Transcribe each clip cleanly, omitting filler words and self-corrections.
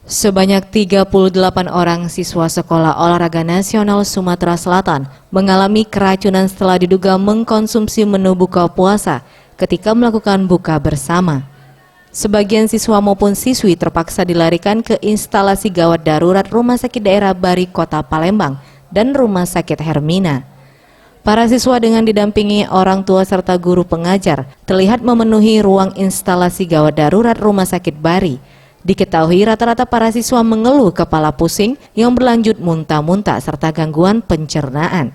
Sebanyak 38 orang siswa Sekolah Olahraga Nasional Sumatera Selatan mengalami keracunan setelah diduga mengkonsumsi menu buka puasa ketika melakukan buka bersama. Sebagian siswa maupun siswi terpaksa dilarikan ke instalasi gawat darurat Rumah Sakit Daerah Bari Kota Palembang dan Rumah Sakit Hermina. Para siswa dengan didampingi orang tua serta guru pengajar terlihat memenuhi ruang instalasi gawat darurat Rumah Sakit Bari. Diketahui rata-rata para siswa mengeluh kepala pusing yang berlanjut muntah-muntah serta gangguan pencernaan.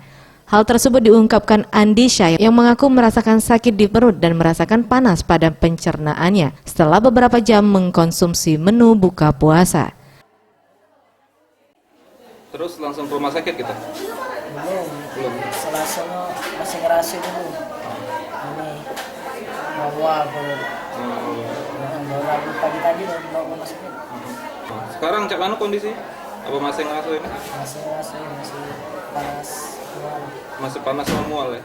Hal tersebut diungkapkan Andisha yang mengaku merasakan sakit di perut dan merasakan panas pada pencernaannya setelah beberapa jam mengkonsumsi menu buka puasa. Terus langsung ke rumah sakit kita? Belum. Selasa masih ngerasa dulu. Ini bawa belum. Baru pagi tadi baru dibawa ke rumah sakit. Sekarang cak mana kondisi? Apa masih ngerasa ini? Masih ngerasa, masih panas. Masih panas sama mual ya?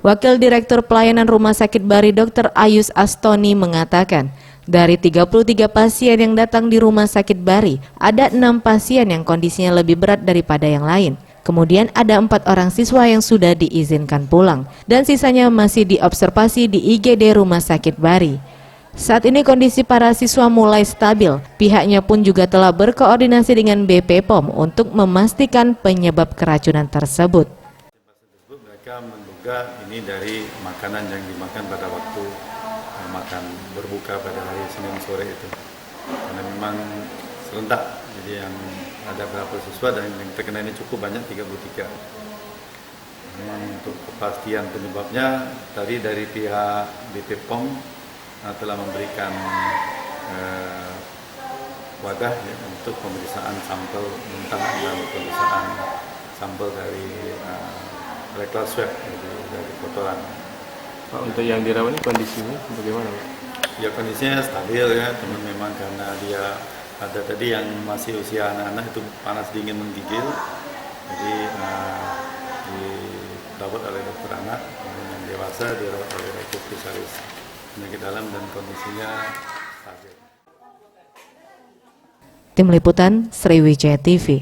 Wakil Direktur Pelayanan Rumah Sakit Bari Dr. Ayus Astoni mengatakan, dari 33 pasien yang datang di Rumah Sakit Bari, ada 6 pasien yang kondisinya lebih berat daripada yang lain. Kemudian ada 4 orang siswa yang sudah diizinkan pulang, dan sisanya masih diobservasi di IGD Rumah Sakit Bari. Saat ini kondisi para siswa mulai stabil, pihaknya pun juga telah berkoordinasi dengan BP POM untuk memastikan penyebab keracunan tersebut. Mereka menduga ini dari makanan yang dimakan pada waktu makan berbuka pada hari Senin sore itu. Karena memang serentak, jadi yang ada berapa siswa dan yang terkena ini cukup banyak, 33. Memang untuk kepastian penyebabnya, tadi dari pihak BP POM telah memberikan wadah ya, untuk pemeriksaan sampel muntah dan pemeriksaan sampel dari rectal swab dari kotoran. Pak, untuk yang dirawat ini kondisinya bagaimana, Pak? Ya kondisinya stabil ya, teman memang karena dia ada tadi yang masih usia anak-anak itu panas dingin menggigil, jadi dirawat oleh dokter anak, yang dewasa dirawat oleh dokter spesialis penyakit dalam dan kondisinya stabil. Tim Liputan Sriwijaya TV.